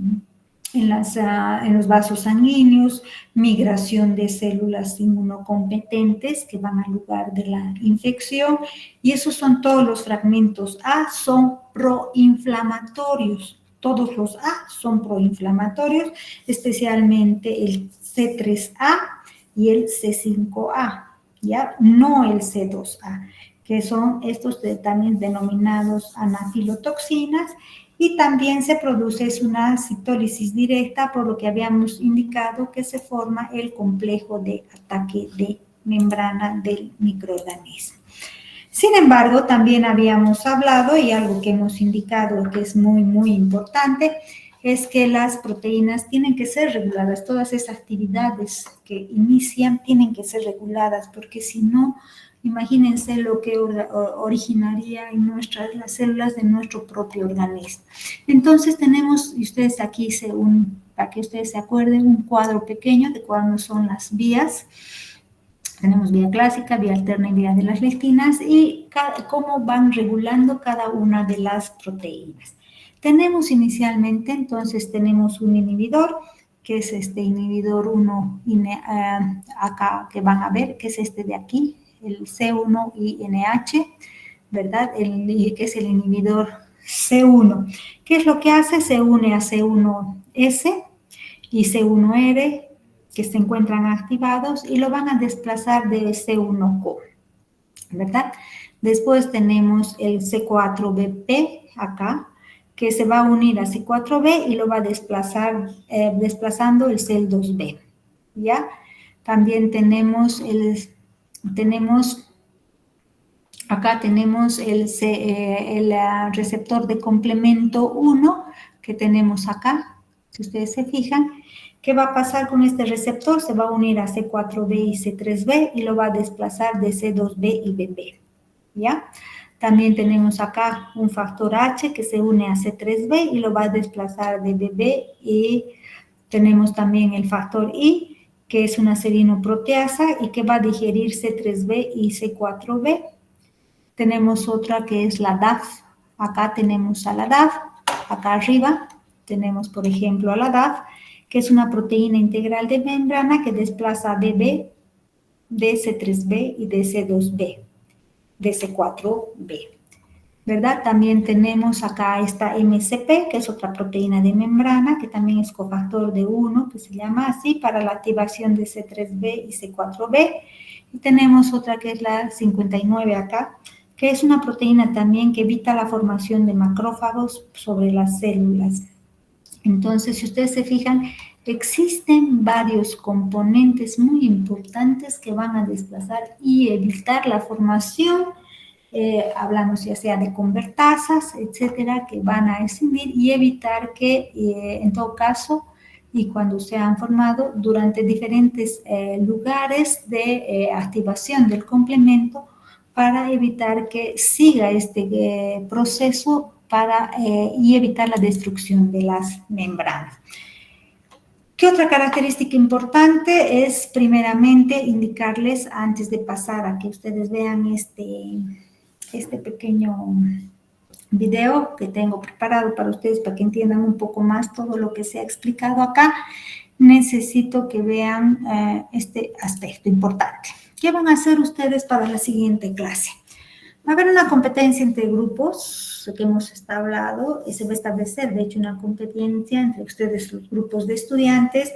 vasos sanguíneos, migración de células inmunocompetentes que van al lugar de la infección, y esos son todos los fragmentos A, son proinflamatorios. Todos los A son proinflamatorios, especialmente el C3A y el C5A, ¿ya? No el C2A, que son estos también denominados anafilotoxinas, y también se produce una citólisis directa, por lo que habíamos indicado que se forma el complejo de ataque de membrana del microorganismo. Sin embargo, también habíamos hablado, y algo que hemos indicado que es muy, muy importante, es que las proteínas tienen que ser reguladas. Todas esas actividades que inician tienen que ser reguladas, porque si no, imagínense lo que originaría en las células de nuestro propio organismo. Entonces tenemos, y ustedes aquí hice para que ustedes se acuerden, un cuadro pequeño de cuáles son las vías. Tenemos vía clásica, vía alterna y vía de las lectinas, y cómo van regulando cada una de las proteínas. Tenemos inicialmente, entonces, tenemos un inhibidor, que es este inhibidor 1, acá que van a ver, que es este de aquí, el C1-INH, ¿verdad? Que es el inhibidor C1. ¿Qué es lo que hace? Se une a C1S y C1R, que se encuentran activados, y lo van a desplazar de C1CO, ¿verdad? Después tenemos el C4BP acá, que se va a unir a C4B y lo va a desplazar, desplazando el CEL2B, ¿ya? También acá tenemos el receptor de complemento 1 que tenemos acá, si ustedes se fijan. ¿Qué va a pasar con este receptor? Se va a unir a C4B y C3B y lo va a desplazar de C2B y BB, ¿ya? También tenemos acá un factor H que se une a C3B y lo va a desplazar de BB, y tenemos también el factor I, que es una serinoproteasa y que va a digerir C3B y C4B. Tenemos otra que es la DAF. Acá tenemos a la DAF, acá arriba tenemos, por ejemplo, a la DAF, que es una proteína integral de membrana que desplaza a BB, DC3B y DC2B, DC4B, ¿verdad? También tenemos acá esta MCP, que es otra proteína de membrana, que también es cofactor de 1, que se llama así, para la activación de C3B y C4B. Y tenemos otra que es la 59 acá, que es una proteína también que evita la formación de macrófagos sobre las células. Entonces, si ustedes se fijan, existen varios componentes muy importantes que van a desplazar y evitar la formación, hablamos ya sea de convertasas, etcétera, que van a escindir y evitar que, en todo caso, y cuando se han formado durante diferentes lugares de activación del complemento, para evitar que siga este proceso y evitar la destrucción de las membranas. ¿Qué otra característica importante es, primeramente, indicarles, antes de pasar a que ustedes vean este pequeño video que tengo preparado para ustedes, para que entiendan un poco más todo lo que se ha explicado acá, necesito que vean este aspecto importante. ¿Qué van a hacer ustedes para la siguiente clase? Va a haber una competencia entre grupos que hemos hablado, y se va a establecer, de hecho, una competencia entre ustedes, los grupos de estudiantes,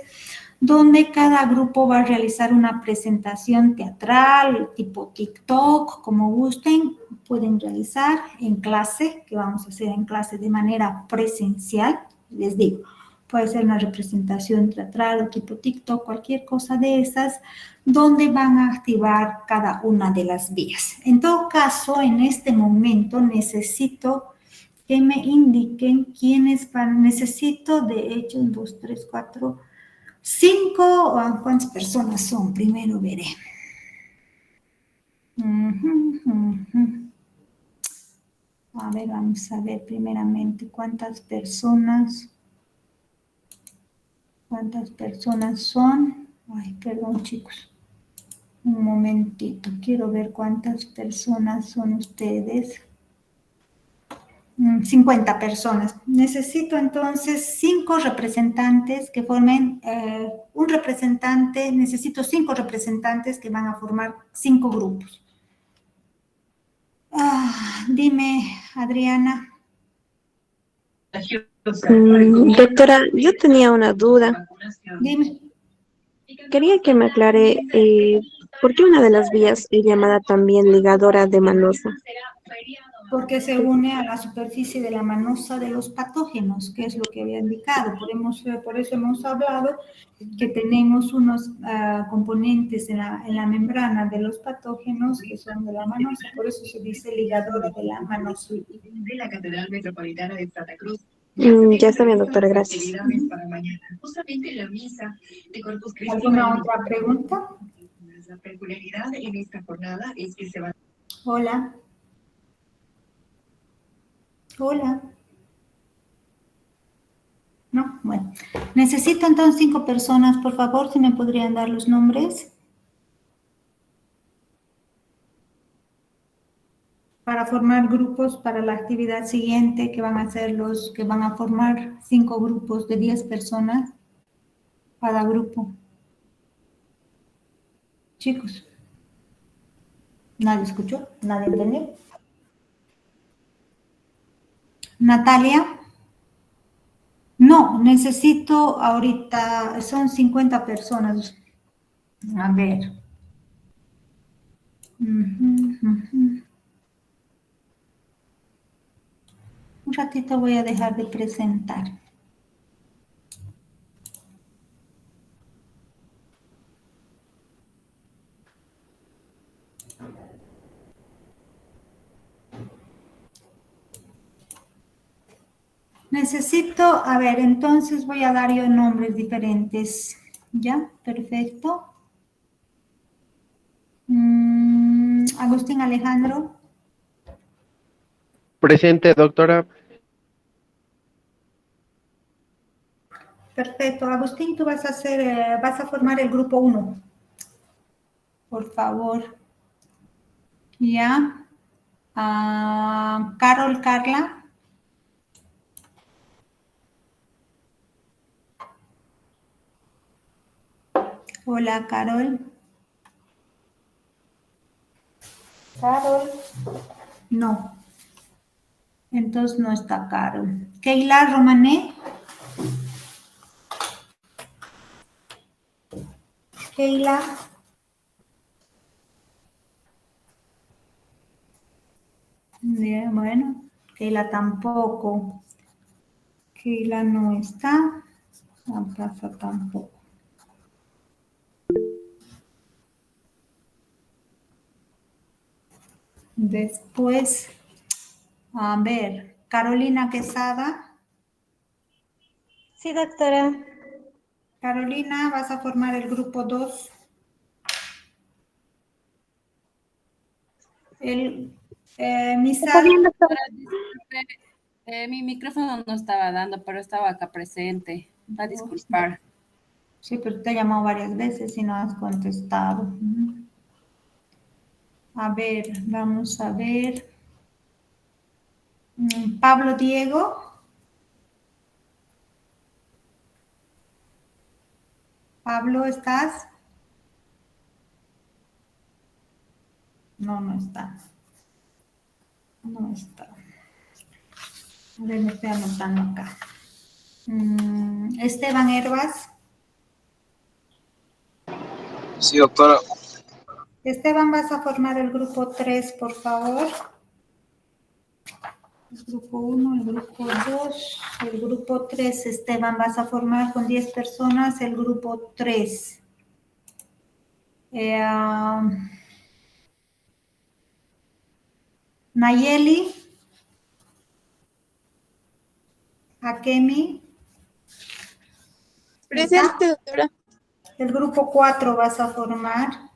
donde cada grupo va a realizar una presentación teatral, tipo TikTok, como gusten, pueden realizar en clase, que vamos a hacer en clase de manera presencial, les digo. Puede ser una representación teatral o tipo TikTok, cualquier cosa de esas, donde van a activar cada una de las vías. En todo caso, en este momento necesito que me indiquen quiénes van. Necesito, de hecho, 1, 2, 3, 4, 5, ¿cuántas personas son? Primero veré. A ver, vamos a ver primeramente cuántas personas son. Ay, perdón, chicos. Un momentito, quiero ver cuántas personas son ustedes. 50 personas. Necesito entonces 5 representantes que formen un representante. Necesito 5 representantes que van a formar 5 grupos. Dime, Adriana. Doctora, yo tenía una duda. Dime. Quería que me aclare por qué una de las vías es llamada también ligadora de Manosa. Porque se une a la superficie de la manosa de los patógenos, que es lo que había indicado. Por eso hemos hablado que tenemos unos componentes en la membrana de los patógenos que son de la manosa, por eso se dice ligadora de la manosa. De la Catedral Metropolitana de Santa Cruz. Ya está bien, doctora, gracias. Para mañana. Justamente la misa de Corpus Christi. ¿Alguna otra pregunta? La peculiaridad en esta jornada es que se va. Hola. Hola. No, bueno. Necesito entonces 5 personas, por favor, si me podrían dar los nombres. para formar grupos para la actividad siguiente, que van a ser los que van a formar 5 grupos de 10 personas cada grupo. Chicos, ¿nadie escuchó? ¿Nadie entendió? Natalia. No, necesito ahorita, son 50 personas. A ver. Un ratito voy a dejar de presentar. Necesito, a ver, entonces voy a dar yo nombres diferentes. ¿Ya? Perfecto. Agustín Alejandro. Presente, doctora. Perfecto. Agustín, tú vas a formar el grupo 1. Por favor. Ya. Carol, Carla. Hola, Carol. Carol. No. Entonces no está Carol. Keila Romané. Keila. Bien, bueno. Keila tampoco. Keila no está. Ampasa tampoco. Después, a ver, Carolina Quesada. Sí, doctora. Carolina, vas a formar el grupo 2. Está bien, Misal. doctora. Disculpe, mi micrófono no estaba dando, pero estaba acá presente. Va a disculpar. Sí, pero te he llamado varias veces y no has contestado. A ver, vamos a ver. Pablo Diego. Pablo, ¿estás? No, no está. No está. A ver, me estoy anotando acá. Esteban Herbas. Sí, doctora. Esteban, vas a formar el grupo 3, por favor. El grupo 1, el grupo 2, el grupo 3. Esteban, vas a formar con 10 personas el grupo 3. Nayeli. Akemi. Presente, doctora. El grupo 4 vas a formar.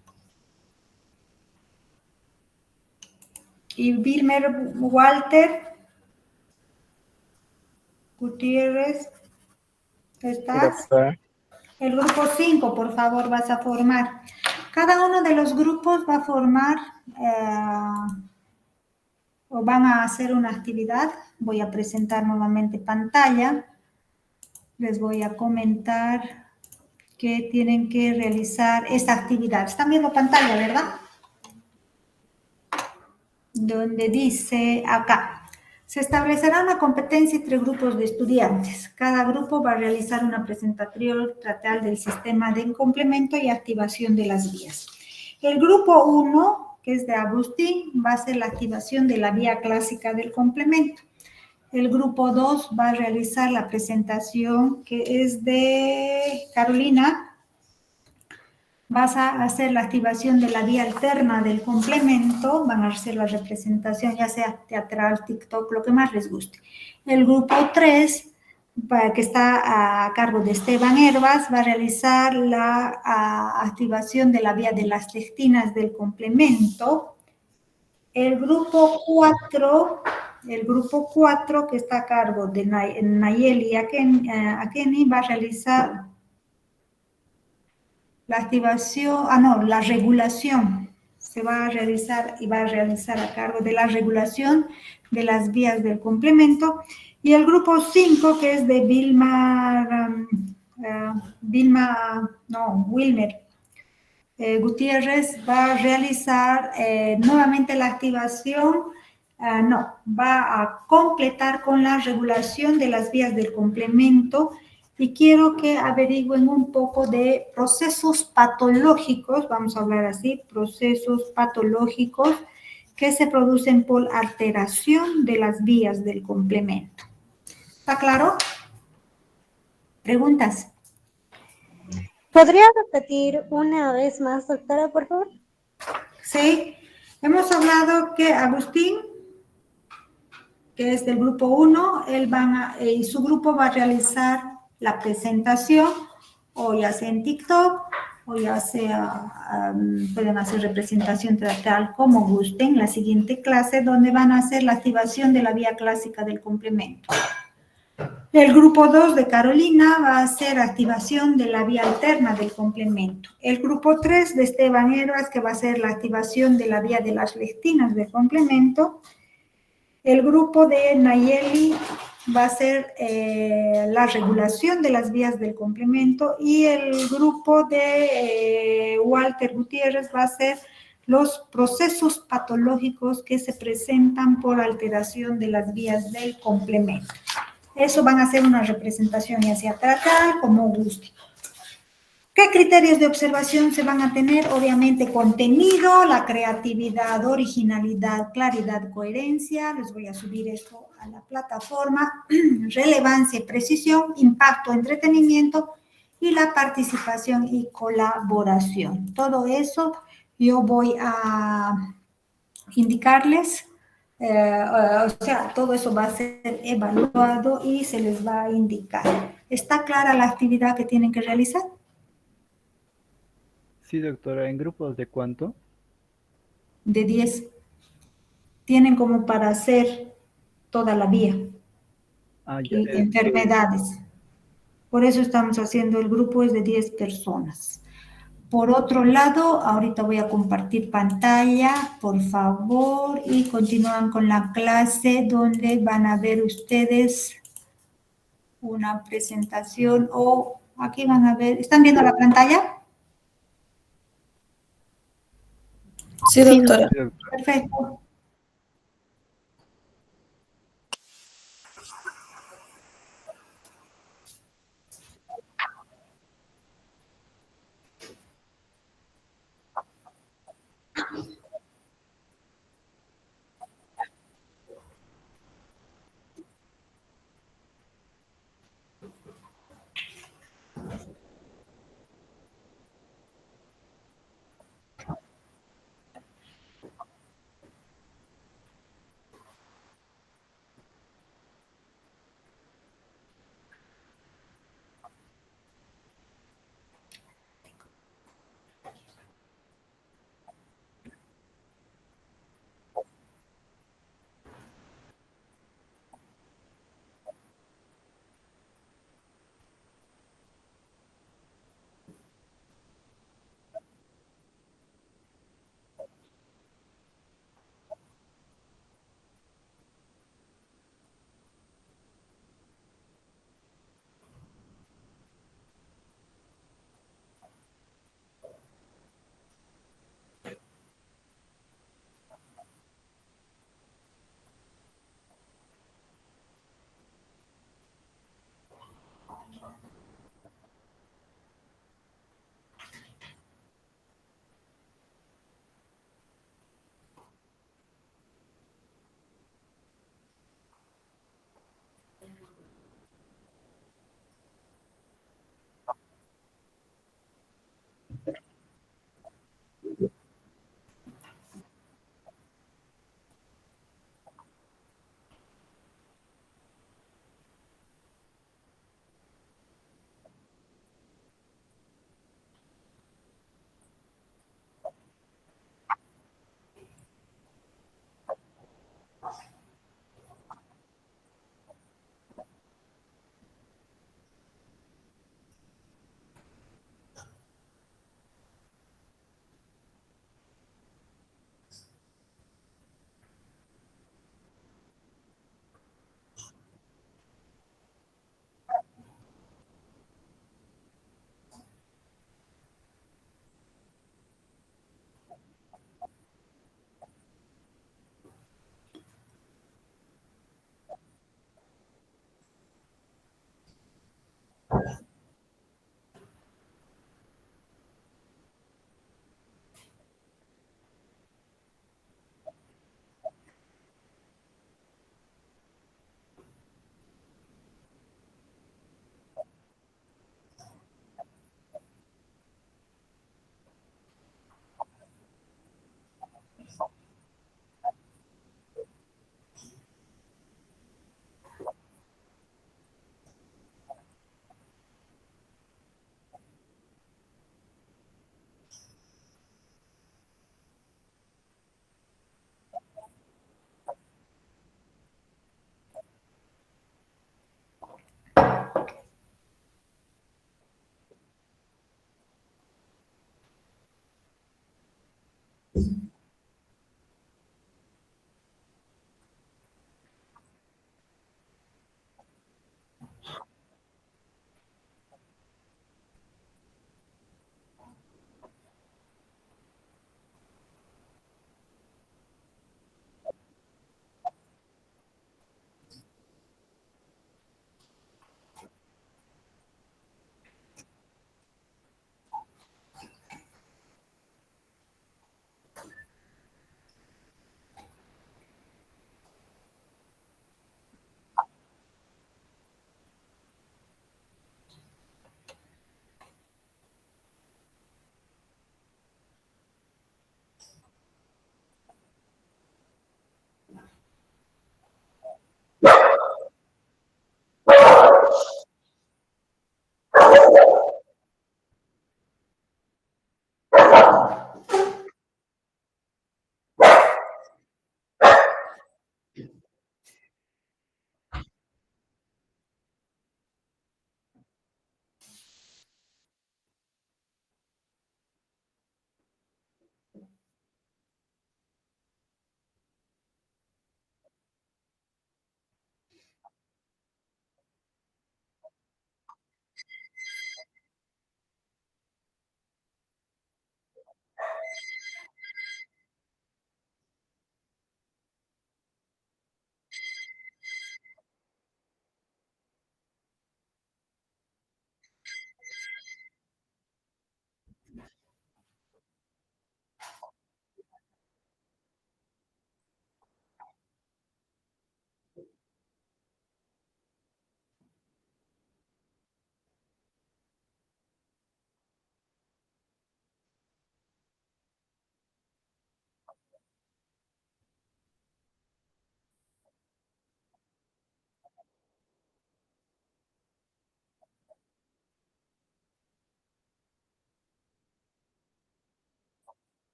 Y Wilmer Walter Gutiérrez. ¿Estás? Doctora. El grupo 5, por favor, vas a formar. Cada uno de los grupos va a formar o van a hacer una actividad. Voy a presentar nuevamente pantalla. Les voy a comentar que tienen que realizar esta actividad. Están viendo pantalla, ¿verdad? Donde dice acá. Se establecerá una competencia entre grupos de estudiantes. Cada grupo va a realizar una presentación tratar del sistema de complemento y activación de las vías. El grupo 1, que es de Agustín, va a hacer la activación de la vía clásica del complemento. El grupo 2 va a realizar la presentación que es de Carolina. Vas a hacer la activación de la vía alterna del complemento, van a hacer la representación ya sea teatral, TikTok, lo que más les guste. El grupo 3, que está a cargo de Esteban Herbas, va a realizar la activación de la vía de las lectinas del complemento. El grupo 4, que está a cargo de Nayeli Akeni, va a realizar la activación, la regulación se va a realizar y va a realizar a cargo de la regulación de las vías del complemento. Y el grupo 5, que es de Wilmer Gutiérrez, va a realizar nuevamente la activación, va a completar con la regulación de las vías del complemento. Y quiero que averigüen un poco de procesos patológicos, vamos a hablar así, procesos patológicos que se producen por alteración de las vías del complemento. ¿Está claro? ¿Preguntas? ¿Podría repetir una vez más, doctora, por favor? Sí. Hemos hablado que Agustín, que es del grupo 1, y su grupo va a realizar la presentación, o ya sea en TikTok, o ya sea, pueden hacer representación teatral como gusten, la siguiente clase, donde van a hacer la activación de la vía clásica del complemento. El grupo 2 de Carolina va a hacer activación de la vía alterna del complemento. El grupo 3 de Esteban Herbas, que va a hacer la activación de la vía de las lectinas del complemento. El grupo de Nayeli va a hacer la regulación de las vías del complemento, y el grupo de Walter Gutiérrez va a hacer los procesos patológicos que se presentan por alteración de las vías del complemento. Eso van a hacer una representación ya sea teatral, como guste. ¿Qué criterios de observación se van a tener? Obviamente contenido, la creatividad, originalidad, claridad, coherencia. Les voy a subir esto a la plataforma. Relevancia y precisión, impacto, entretenimiento y la participación y colaboración. Todo eso yo voy a indicarles. O sea, todo eso va a ser evaluado y se les va a indicar. ¿Está clara la actividad que tienen que realizar? Sí, doctora, ¿en grupos de cuánto? De 10. Tienen como para hacer toda la vía. Ah, ya. Y enfermedades. Por eso estamos haciendo, el grupo es de 10 personas. Por otro lado, ahorita voy a compartir pantalla, por favor, y continúan con la clase donde van a ver ustedes una presentación, o aquí van a ver, ¿están viendo la pantalla? Sí, doctora. Sí, doctora. Perfecto.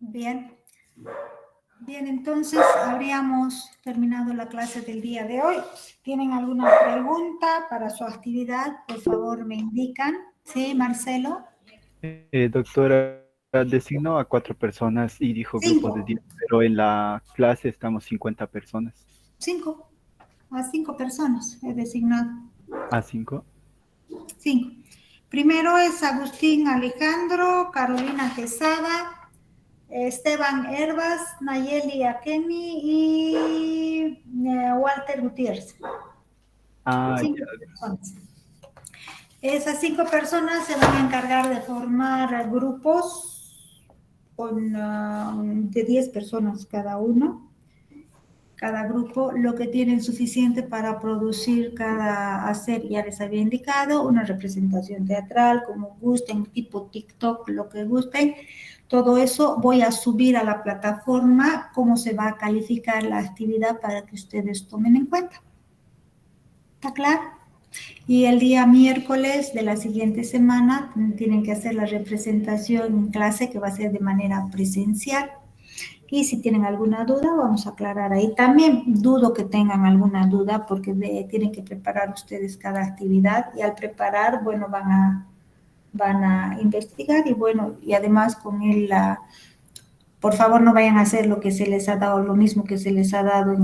Bien. Bien, entonces habríamos terminado la clase del día de hoy. Si tienen alguna pregunta para su actividad, por favor me indican. Sí, Marcelo. Doctora, designó a 4 personas y dijo grupos de 5. 10, pero en la clase estamos 50 personas. 5. A 5 personas he designado. ¿A 5? 5. Primero es Agustín Alejandro, Carolina Quesada, Esteban Herbas, Nayeli Akemi y Walter Gutiérrez. Ah, 5 ya. personas. Esas 5 personas se van a encargar de formar grupos con, de 10 personas cada uno. cada grupo lo que tienen suficiente para producir hacer, ya les había indicado, una representación teatral, como gusten, tipo TikTok, lo que gusten. Todo eso voy a subir a la plataforma, cómo se va a calificar la actividad para que ustedes tomen en cuenta. ¿Está claro? Y el día miércoles de la siguiente semana tienen que hacer la representación en clase, que va a ser de manera presencial. Y si tienen alguna duda, vamos a aclarar ahí también. Dudo que tengan alguna duda porque tienen que preparar ustedes cada actividad y al preparar, bueno, van a investigar y bueno, y además con él, por favor no vayan a hacer lo que se les ha dado, lo mismo que se les ha dado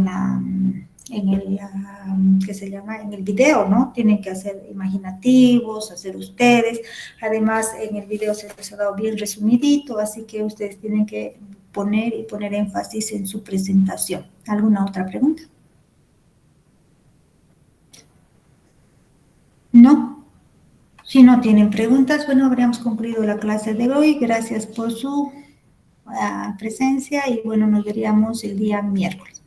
¿qué se llama? En el video, ¿no? Tienen que hacer imaginativos, hacer ustedes. Además, en el video se les ha dado bien resumidito, así que ustedes tienen que poner énfasis en su presentación. ¿Alguna otra pregunta? ¿No? Si no tienen preguntas, bueno, habríamos concluido la clase de hoy. Gracias por su presencia y bueno, nos veríamos el día miércoles.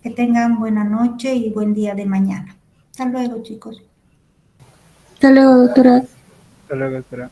Que tengan buena noche y buen día de mañana. Hasta luego, chicos. Hasta luego, doctora. Hasta luego, doctora.